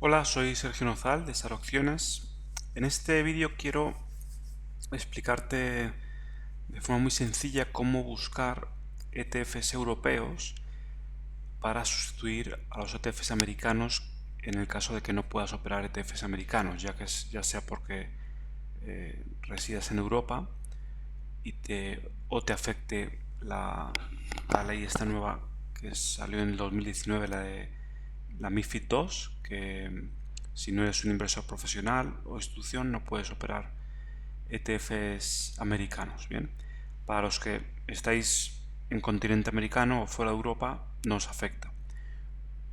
Hola, soy Sergio Nozal de SAR Opciones. En este vídeo quiero explicarte de forma muy sencilla cómo buscar ETFs europeos para sustituir a los ETFs americanos en el caso de que no puedas operar ETFs americanos, ya sea porque residas en Europa o te afecte la ley esta nueva que salió en el 2019, la MiFID II, que si no eres un inversor profesional o institución no puedes operar ETFs americanos. Bien, para los que estáis en continente americano o fuera de Europa no os afecta,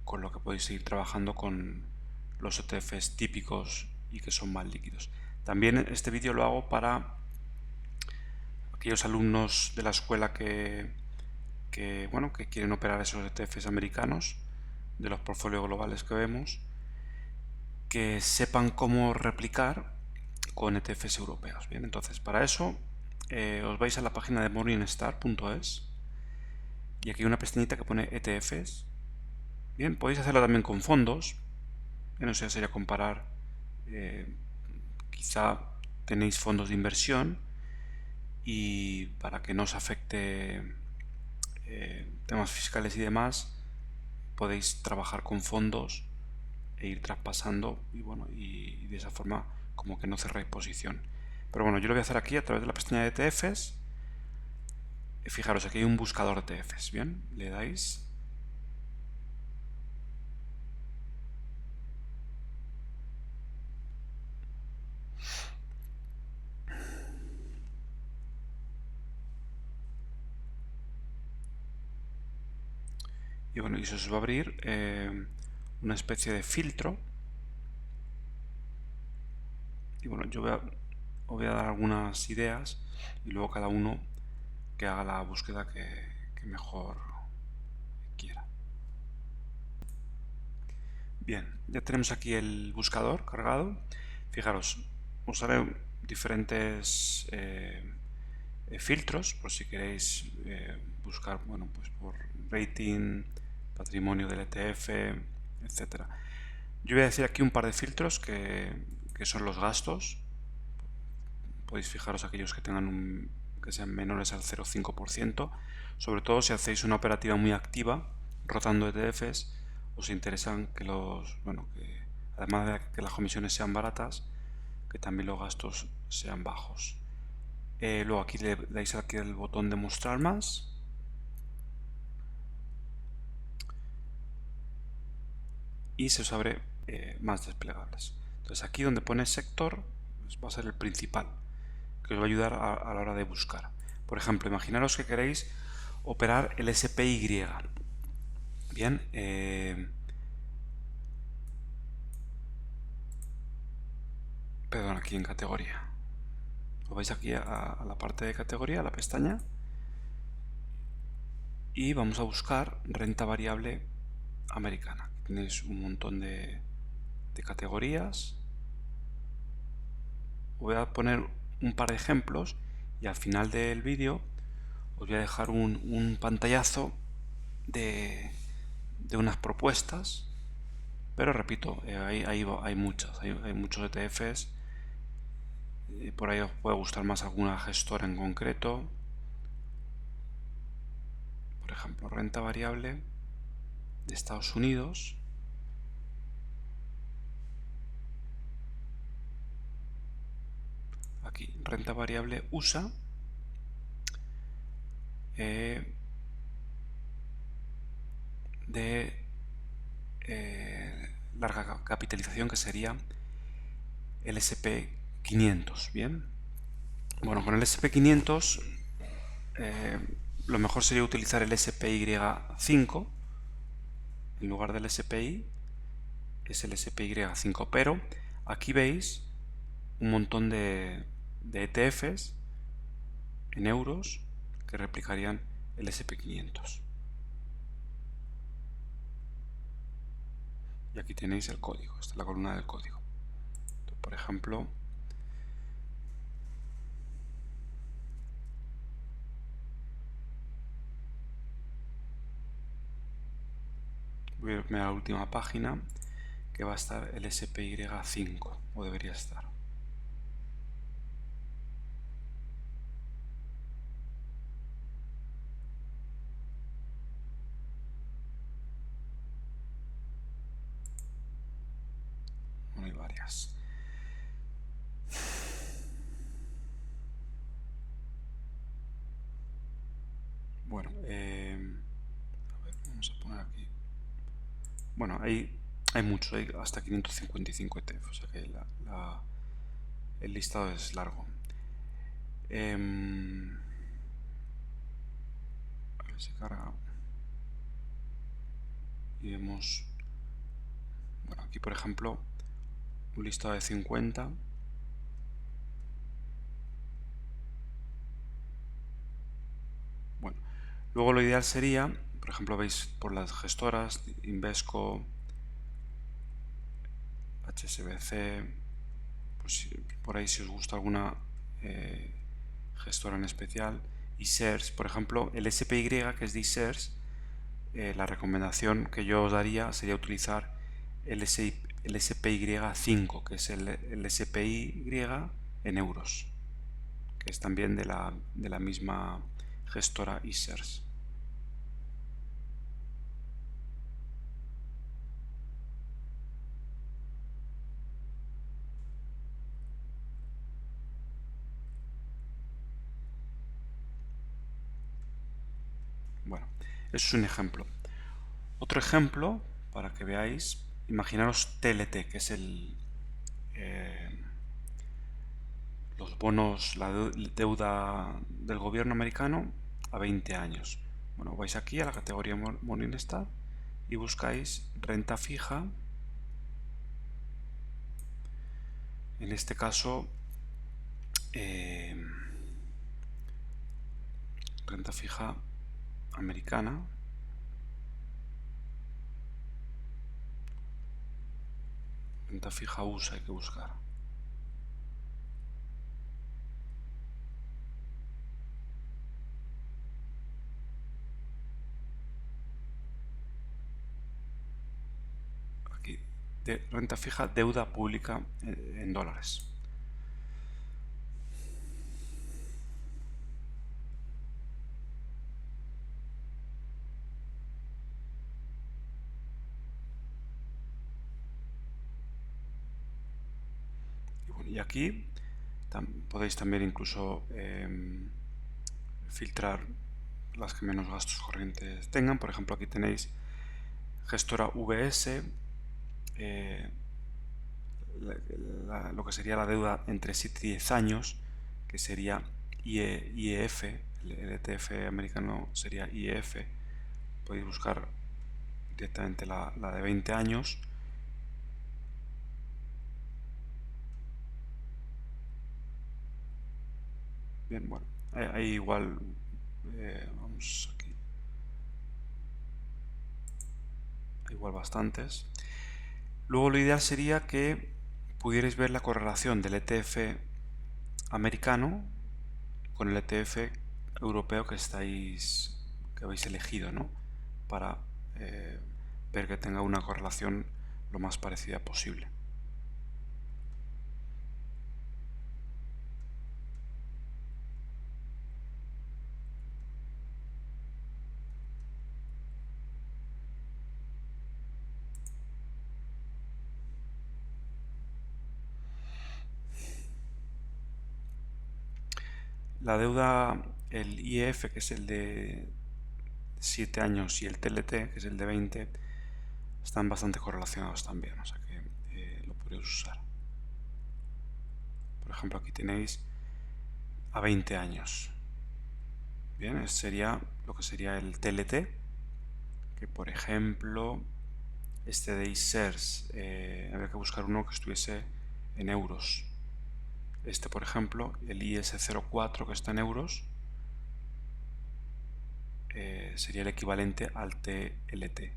con lo que podéis seguir trabajando con los ETFs típicos y que son más líquidos. También este vídeo lo hago para aquellos alumnos de la escuela que quieren operar esos ETFs americanos de los portfolios globales que vemos, que sepan cómo replicar con ETFs europeos. Bien, entonces para eso os vais a la página de morningstar.es y aquí hay una pestañita que pone ETFs. Bien, podéis hacerlo también con fondos. No sé, sería comparar, quizá tenéis fondos de inversión y para que no os afecte temas fiscales y demás, podéis trabajar con fondos e ir traspasando y de esa forma como que no cerráis posición. Pero bueno, yo lo voy a hacer aquí a través de la pestaña de ETFs. Fijaros, aquí hay un buscador de ETFs. Bien, le dais y bueno, y se os va a abrir una especie de filtro. Y bueno, os voy a dar algunas ideas y luego cada uno que haga la búsqueda que mejor quiera. Bien, ya tenemos aquí el buscador cargado. Fijaros, os haré diferentes filtros por si queréis buscar, bueno, pues por rating, patrimonio del ETF, etcétera. Yo voy a decir aquí un par de filtros que son los gastos. Podéis fijaros aquellos que que sean menores al 0,5%. Sobre todo si hacéis una operativa muy activa, rotando ETFs, os interesan que además de que las comisiones sean baratas, que también los gastos sean bajos. Luego aquí le dais aquí el botón de mostrar más. Y se os abre más desplegables. Entonces aquí donde pone sector, pues va a ser el principal, que os va a ayudar a la hora de buscar. Por ejemplo, imaginaros que queréis operar el SPY. Bien, perdón, aquí en categoría. Os vais aquí a la parte de categoría, a la pestaña, y vamos a buscar renta variable americana. Tenéis un montón de categorías. Voy a poner un par de ejemplos y al final del vídeo os voy a dejar un pantallazo de unas propuestas, pero repito, hay muchos ETFs. Por ahí os puede gustar más alguna gestora en concreto. Por ejemplo, renta variable de Estados Unidos. Aquí, renta variable USA. De larga capitalización, que sería el SP500. Bien, bueno, con el SP500 lo mejor sería utilizar el SPY5 en lugar del SPI, es el SPY5, pero aquí veis un montón de ETFs en euros que replicarían el SP500. Y aquí tenéis el código, esta es la columna del código. Entonces, por ejemplo, voy a irme a la última página, que va a estar el SPY5, o debería estar. Bueno, hay varias. Bueno, a ver, vamos a poner aquí. Bueno, hay muchos, hay hasta 555 ETF, o sea que el listado es largo. A ver si carga. Y vemos, bueno, aquí por ejemplo, un listado de 50. Bueno, luego lo ideal sería, por ejemplo, veis por las gestoras, Invesco, HSBC, pues por ahí si os gusta alguna gestora en especial, iShares, por ejemplo, el SPY, que es de iShares, la recomendación que yo os daría sería utilizar el SPY5, que es el SPY en euros, que es también de la misma gestora iShares. Bueno, eso es un ejemplo. Otro ejemplo, para que veáis, imaginaros TLT, que es los bonos, la deuda del gobierno americano a 20 años. Bueno, vais aquí a la categoría Morningstar y buscáis renta fija. En este caso, renta fija americana. Renta fija USA hay que buscar. Aquí, de renta fija, deuda pública en dólares. Y aquí podéis también incluso filtrar las que menos gastos corrientes tengan. Por ejemplo, aquí tenéis gestora VS, lo que sería la deuda entre 7 y 10 años, que sería IEF, el ETF americano sería IEF. Podéis buscar directamente la de 20 años. Bien, bueno, hay igual, vamos aquí, hay igual bastantes. Luego lo ideal sería que pudierais ver la correlación del ETF americano con el ETF europeo que habéis elegido, ¿no? Para ver que tenga una correlación lo más parecida posible. La deuda, el IEF, que es el de 7 años, y el TLT, que es el de 20, están bastante correlacionados también, o sea que lo podréis usar. Por ejemplo, aquí tenéis a 20 años. Bien, sería lo que sería el TLT, que por ejemplo, este de iShares, habría que buscar uno que estuviese en euros. Este, por ejemplo, el IS04, que está en euros, sería el equivalente al TLT.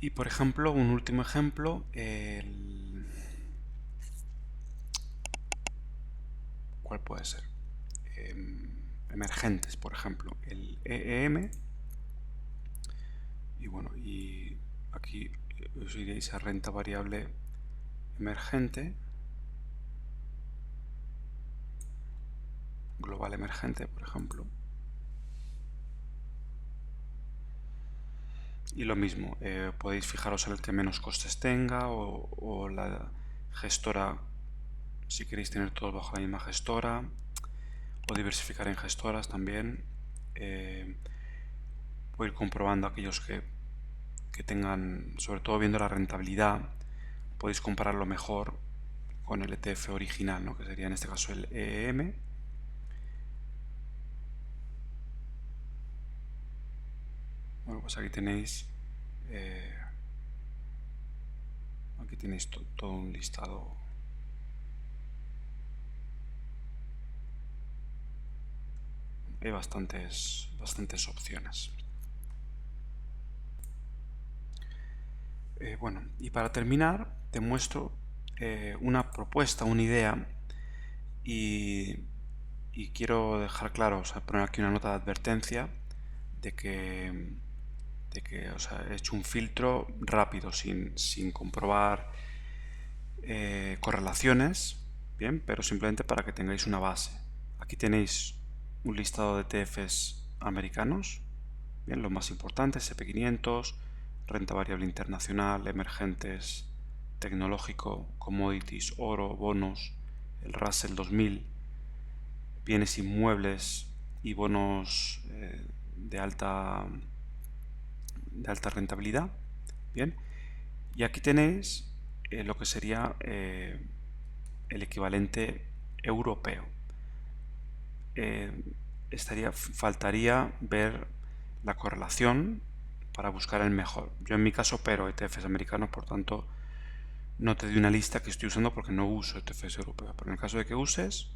Y por ejemplo, un último ejemplo, ¿cuál puede ser? emergentes, por ejemplo, el EEM. Y bueno, y aquí os iréis a renta variable emergente, global emergente, por ejemplo. Y lo mismo, podéis fijaros en el que menos costes tenga o la gestora, si queréis tener todos bajo la misma gestora, o diversificar en gestoras también. Voy a ir comprobando aquellos que tengan, sobre todo viendo la rentabilidad, podéis compararlo mejor con el ETF original, ¿no? Que sería en este caso el EEM. Bueno, pues aquí tenéis todo un listado. Hay bastantes opciones. Bueno, y para terminar te muestro una propuesta, una idea, y quiero dejar claro, o sea, poner aquí una nota de advertencia de que o sea, he hecho un filtro rápido sin comprobar correlaciones, bien, pero simplemente para que tengáis una base. Aquí tenéis un listado de ETFs americanos, bien, los más importantes: SP500, renta variable internacional, emergentes, tecnológico, commodities, oro, bonos, el Russell 2000, bienes inmuebles y bonos de alta rentabilidad. Bien, y aquí tenéis lo que sería el equivalente europeo. Faltaría ver la correlación para buscar el mejor. Yo en mi caso opero ETFs americanos, por tanto no te doy una lista que estoy usando porque no uso ETFs europeos, pero en el caso de que uses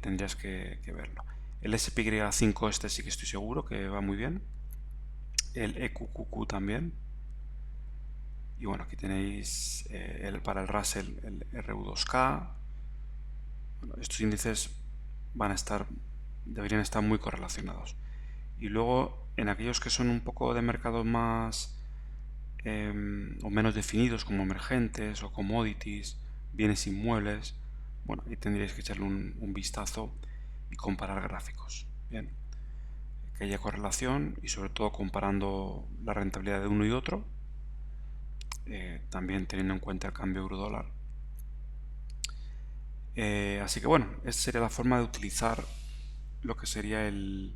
tendrías que verlo. El SPY5 este sí que estoy seguro que va muy bien, el EQQQ también, y bueno, aquí tenéis para el Russell el RU2K. Bueno, estos índices deberían estar muy correlacionados. Y luego en aquellos que son un poco de mercados más o menos definidos, como emergentes o commodities, bienes inmuebles, bueno, ahí tendríais que echarle un vistazo y comparar gráficos. Bien, que haya correlación y sobre todo comparando la rentabilidad de uno y otro, también teniendo en cuenta el cambio euro-dólar. Así que bueno, esta sería la forma de utilizar lo que sería el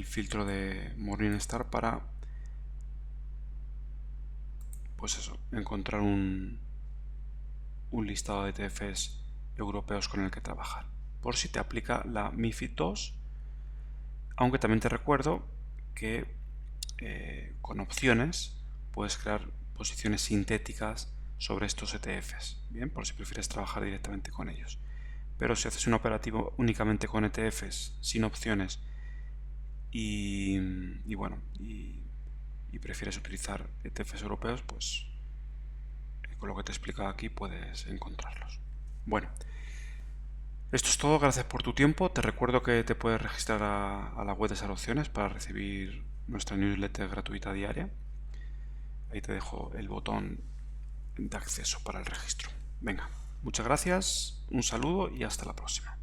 filtro de Morningstar para, pues eso, encontrar un listado de ETFs europeos con el que trabajar, por si te aplica la MiFID II, aunque también te recuerdo que con opciones puedes crear posiciones sintéticas sobre estos ETFs, bien, por si prefieres trabajar directamente con ellos. Pero si haces un operativo únicamente con ETFs, sin opciones, y prefieres utilizar ETFs europeos, pues con lo que te he explicado aquí puedes encontrarlos. Bueno, esto es todo. Gracias por tu tiempo. Te recuerdo que te puedes registrar a la web de SAR Opciones para recibir nuestra newsletter gratuita diaria. Ahí te dejo el botón de acceso para el registro. Venga, muchas gracias, un saludo y hasta la próxima.